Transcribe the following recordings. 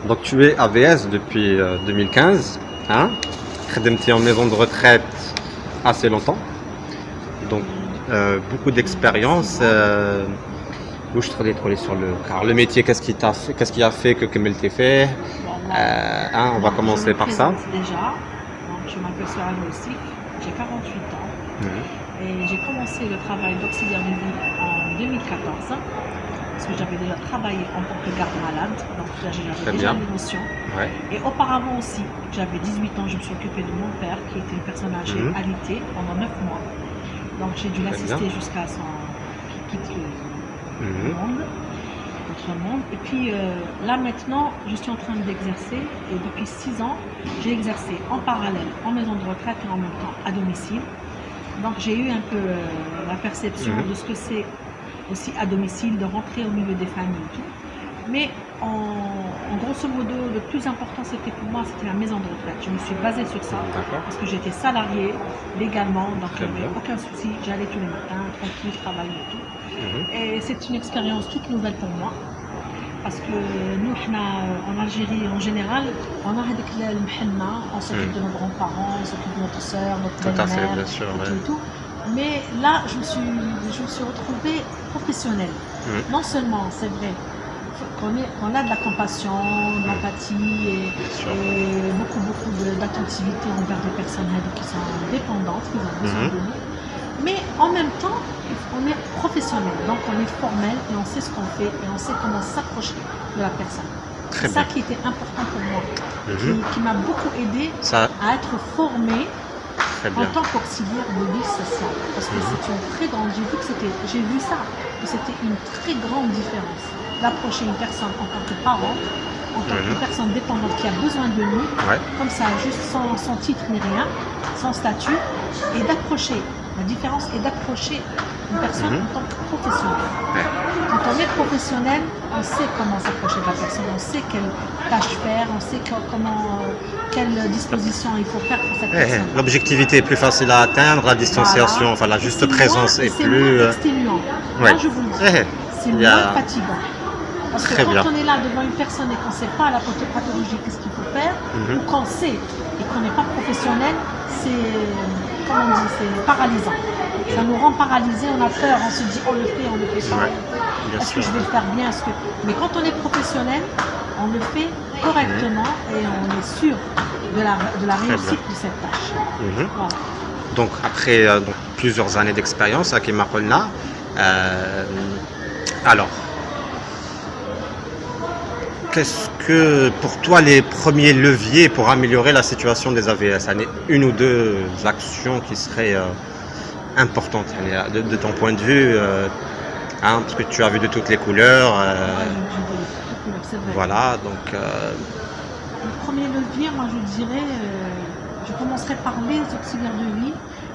Donc tu es AVS depuis 2015, hein? خدمتي en maison de retraite assez longtemps, donc beaucoup d'expérience. Où je travaille trop sur le métier, qu'est-ce qui a fait que كملتي فيه? Bon, Hein, on va je commencer me par ça. présente déjà. Donc, je m'appelle Sarah Moussi, j'ai 48 ans Mhm. et j'ai commencé le travail d'auxiliaire de vie en 2014 parce que j'avais déjà travaillé en tant que garde malade, donc j'avais Très déjà bien. une notion. Ouais. Et auparavant aussi, j'avais 18 ans, je me suis occupée de mon père qui était une personne âgée Mhm. alitée pendant 9 mois. Donc j'ai dû Très l'assister bien. jusqu'à son qu'il quitte le Mhm. monde. Notre monde. Et puis là maintenant, je suis en train d'exercer et depuis 6 ans, j'ai exercé en parallèle en maison de retraite et en même temps à domicile. Donc j'ai eu un peu la perception de ce que c'est aussi à domicile, de rentrer au milieu des familles et tout. Mais en grosso modo, le plus important c'était pour moi, c'était la maison de retraite. Je me suis basée sur ça D'accord. parce que j'étais salariée légalement, donc il Très n'y avait bien. aucun souci. J'allais tous les matins, tranquille, je travaillais et tout. Mhm. Et c'est une expérience toute nouvelle pour moi. Parce que nous, en Algérie en général, on a avec le mhenna, on s'occupe de nos grands-parents, on s'occupe de notre soeur, notre Tout à fait, belle-mère, bien sûr. et Ouais. tout, et tout. Mais là, je me suis retrouvée professionnelle. Mhm. Non seulement, c'est vrai, qu'on a de la compassion, de l'empathie Bien sûr. et beaucoup d'attentivité envers des personnes qui sont dépendantes, qui ont besoin de nous. Mais en même temps, on est professionnel, donc on est formel et on sait ce qu'on fait et on sait comment s'approcher de la personne. Très C'est ça bien. qui était important pour moi, Mhm. qui m'a beaucoup aidé Ça, à être formée très en bien. tant qu'auxiliaire de vie sociale. Parce que c'est une très grande, j'ai vu ça, que c'était une très grande différence d'approcher une personne en tant que parent, en tant que personne dépendante qui a besoin de nous, Ouais. comme ça, juste sans titre ni rien, sans statut, et d'approcher. La différence est d'approcher une personne en tant que professionnel. Ouais. Quand on est professionnel, on sait comment s'approcher de la personne, on sait quelle tâche faire, on sait quelle disposition il faut faire pour cette personne. L'objectivité est plus facile à atteindre, la distanciation, Voilà. enfin la juste C'est présence moins- est c'est plus. moins exténuant. Ouais. Moi, je vous le dis, c'est Il y a- moins fatigant. Parce que Très quand bien. on est là devant une personne et qu'on ne sait pas la pathologie, qu'est-ce qu'il faut faire, ou qu'on sait et qu'on n'est pas professionnel, c'est, comment on dit, c'est paralysant. Ça nous rend paralysés, on a peur, on se dit on le fait pas, Ouais, bien est-ce que sûr. je vais le faire bien, Mais quand on est professionnel, on le fait correctement et on est sûr de la réussite de cette tâche. Mhm. Voilà. Donc après donc, plusieurs années d'expérience à Kimakolna, alors qu'est-ce que pour toi les premiers leviers pour améliorer la situation des AVS? Une ou deux actions qui seraient importantes de ton point de vue, hein, parce que tu as vu de toutes les couleurs. C'est vrai. Voilà, donc Le premier levier, moi je dirais, je commencerai par les auxiliaires de vie,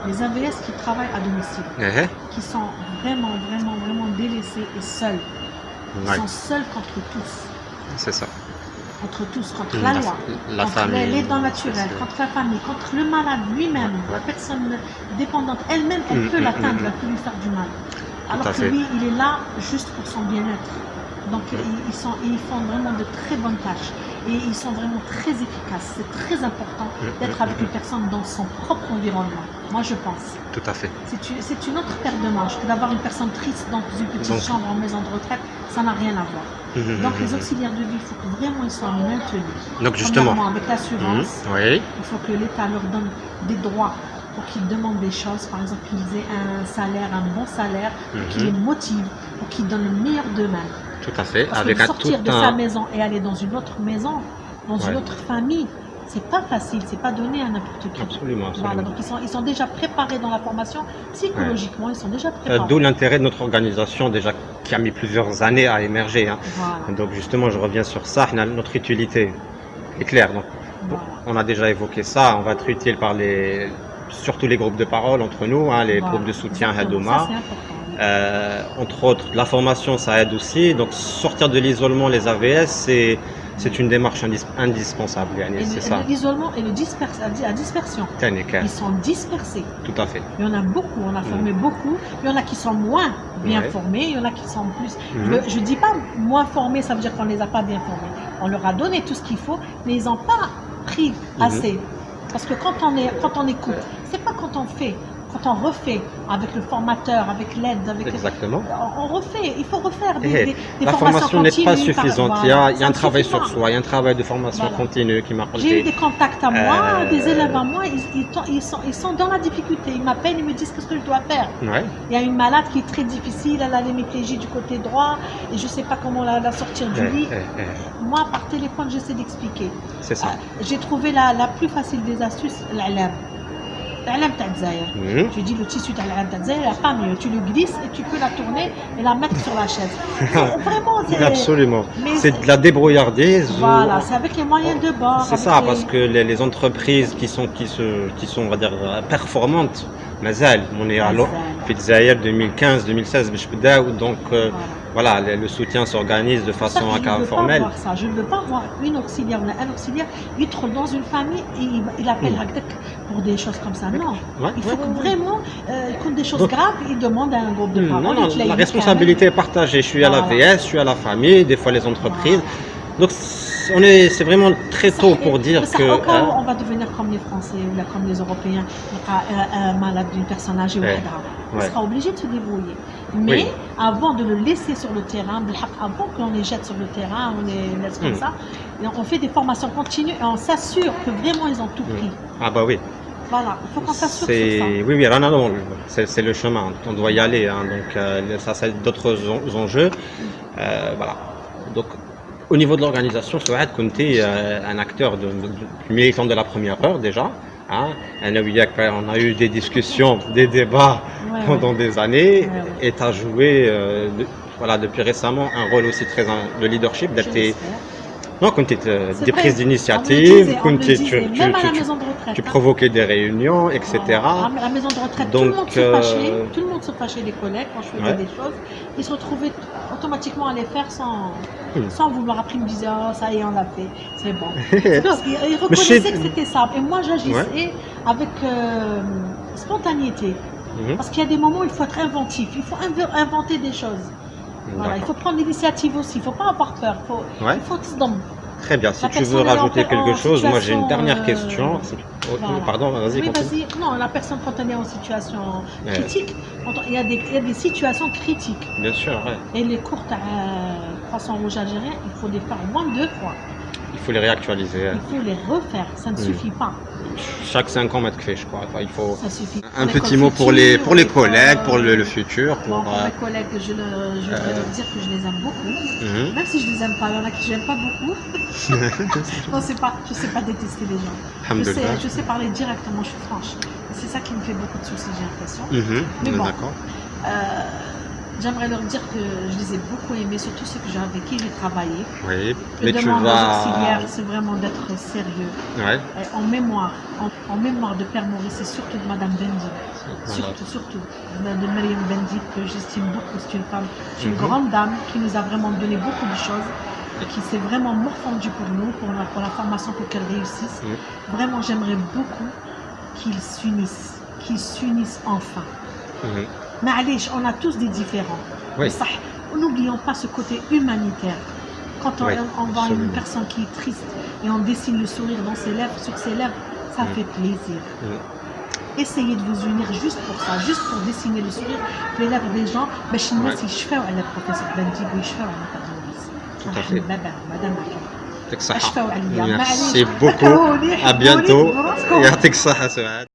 les AVS qui travaillent à domicile, qui sont vraiment délaissés et seuls. Ils ouais, sont seuls contre tous. c'est ça. Contre tous, contre la loi, La contre famille, les dents naturelles, contre la famille, contre le malade lui-même, la personne dépendante elle-même, elle peut l'atteindre, elle peut lui faire du mal. Alors que fait. lui, il est là juste pour son bien-être. Donc ils font vraiment de très bonnes tâches et ils sont vraiment très efficaces. C'est très important d'être avec une personne dans son propre environnement. Moi je pense. Tout à fait. C'est une autre paire de manches que d'avoir une personne triste dans une petite chambre en maison de retraite, ça n'a rien à voir. Donc les auxiliaires de vie, il faut que vraiment ils soient maintenus. Donc justement, premièrement, avec l'assurance, oui, il faut que l'État leur donne des droits pour qu'ils demandent des choses, par exemple qu'ils aient un salaire, un bon salaire, pour qu'ils les motivent, pour qu'ils donnent le meilleur d'eux-mêmes. tout à fait. Parce Avec que un sortir tout de sa un. maison et aller dans une autre maison, dans une autre famille, c'est pas facile, c'est pas donné à n'importe qui. Absolument, absolument. Voilà, donc ils sont déjà préparés dans la formation, psychologiquement, ils sont déjà préparés. D'où l'intérêt de notre organisation déjà qui a mis plusieurs années à émerger. Hein. Voilà. Donc justement, je reviens sur ça. Notre utilité est claire. Donc, on a déjà évoqué ça. On va être utile par surtout les groupes de parole entre nous, hein, les groupes de soutien Hadouma. Ça, c'est important. Entre autres, la formation, ça aide aussi. Donc sortir de l'isolement, les AVS, c'est c'est une démarche indispensable, yani, Et c'est ça. l'isolement et la dispersion. Tani, Ils sont dispersés. tout à fait. Il y en a beaucoup, on a formé beaucoup. Il y en a qui sont moins bien Ouais. formés, il y en a qui sont plus. Mhm. Je ne dis pas moins formés, ça veut dire qu'on ne les a pas bien formés. On leur a donné tout ce qu'il faut, mais ils n'ont pas pris assez. Parce que quand on écoute, c'est pas quand on fait, quand on refait avec le formateur, avec l'aide, avec Exactement. on refait, il faut refaire Eh, des la formations formation n'est pas continues, suffisante. voilà, Il y a ça un ne travail suffit sur pas. soi, il y a un travail de formation Voilà. continue qui m'a J'ai eu des contacts à moi, des élèves à moi, ils sont dans la difficulté. Ils m'appellent, ils me disent qu'est-ce que je dois faire. Ouais, Il y a une malade qui est très difficile, elle a l'hémiplégie du côté droit et je ne sais pas comment la sortir du lit. Moi, par téléphone, j'essaie d'expliquer. c'est ça. J'ai trouvé la plus facile des astuces, l'alam. L'alam Tadzaïr. Mhm. Je dis le tissu de l'alam Tadzaïr, il n'y a pas mieux. Tu le glisses et tu peux la tourner et la mettre sur la chaise. Vraiment, Absolument. mais C'est de la débrouillardise. Voilà, c'est avec les moyens de bord. C'est avec ça, les- parce que les entreprises qui sont, on va dire, performantes, مازال, on est à مازال. في الجزائر 2015-2016 باش بداو, donc voilà, le soutien s'organise de C'est pour ça façon que je ne veux pas informelle. voir ça. Je ne veux pas voir une auxiliaire ou un auxiliaire, il troll dans une famille et il appelle Hagdak pour des choses comme ça. Non, Ouais, il faut ouais, que ouais. vraiment, quand des choses Donc- graves, il demande à un groupe de parole. Non, non, il te la l'a responsabilité est partagée. Je suis à la Voilà. VS, je suis à la famille, des fois les entreprises. Donc c'est vraiment très tôt pour dire Mais ça, que. au cas où hein, on va devenir comme les Français ou là, comme les Européens, un malade d'une personne âgée ou Ouais. grave, il Ouais. sera obligé de se débrouiller. Mais Oui. avant de le laisser sur le terrain, avant qu'on les jette sur le terrain, on les laisse comme ça, et on fait des formations continues et on s'assure que vraiment ils ont tout pris. Ah bah oui. Voilà, il faut qu'on s'assure sur ça. Oui, oui, non, non, c'est le chemin. On doit y aller. Hein, donc ça, c'est d'autres enjeux. Voilà. Donc au niveau de l'organisation, Souad Kounti est un acteur militant de la première heure déjà. Hein. On a eu des discussions, des débats Ouais, pendant des années, Ouais, ouais. et tu as joué voilà, depuis récemment un rôle aussi très de leadership. Je l'espère. Non, quand tu C'est des vrai, prises on me le d'initiative, disait, on quand me le disait, même à la maison de retraite. tu hein. provoquais des réunions, etc. À la maison de retraite, tout le Donc, monde se fâchait, tout le monde se fâchait des collègues quand je faisais Ouais. des choses. Ils se retrouvaient automatiquement à les faire Hmm. sans vouloir. Après, ils me disaient, oh, ça y est, on l'a fait, c'est bon. Ils reconnaissaient que c'était ça. Et moi, j'agissais avec spontanéité. Mhm. Parce qu'il y a des moments où il faut être inventif, il faut inventer des choses. Voilà, il faut prendre l'initiative aussi, il ne faut pas avoir peur. Ouais. Il faut se donner. Très bien. Si La tu veux personne, elle est rajouter en quelque chose, moi j'ai une situation, dernière question. Voilà. Pardon, vas-y, Oui, continue. vas-y. Non, la personne quand elle est en situation Ouais. critique, il y a des situations critiques. Bien sûr, ouais. Et les cours croissant rouge algérien, il faut les faire au moins 2 fois. Il faut les réactualiser. Il faut les refaire, ça ne suffit pas. Chaque 5 ans, mettre fait, je crois. Enfin, il faut Ça suffit. un Pour petit l'école mot pour future, les collègues, pour le futur. Bon, pour mes collègues, je voudrais leur dire que je les aime beaucoup. Mhm. Même si je les aime pas, il y en a qui j'aime pas beaucoup. Non, je sais pas détester les gens. Alhamdulillah. Je sais parler directement, je suis franche. C'est ça qui me fait beaucoup de soucis, j'ai l'impression. Mhm. Mais bon. D'accord. J'aimerais leur dire que je les ai beaucoup aimés, surtout ceux avec qui j'ai travaillé. Oui, Je mais tu demande aux auxiliaires, vas. c'est vraiment d'être sérieux. Ouais. En mémoire de Père Maurice et surtout de Madame Bendi. Surtout de Mariam Bendi, que j'estime beaucoup. C'est une femme, c'est une grande dame qui nous a vraiment donné beaucoup de choses et qui s'est vraiment morfondue pour nous, pour la formation, pour qu'elle réussisse. Vraiment, j'aimerais beaucoup qu'ils s'unissent enfin. Mhm. Ma'alish, on a tous des différends. Oui. Ça, n'oublions pas ce côté humanitaire. Quand Oui, on voit une absolument. personne qui est triste et on dessine le sourire sur ses lèvres, ça fait plaisir. Essayez de vous unir juste pour ça, juste pour dessiner le sourire sur les lèvres des gens. باش الناس يشفاو على البروفيسور بنديب ويشفاو على تدريس. Tout à fait. مدام يعطيك الصحة. أشفاو عليا. Merci معليش. beaucoup. هوني À bientôt. براسكم. يعطيك الصحة سعاد.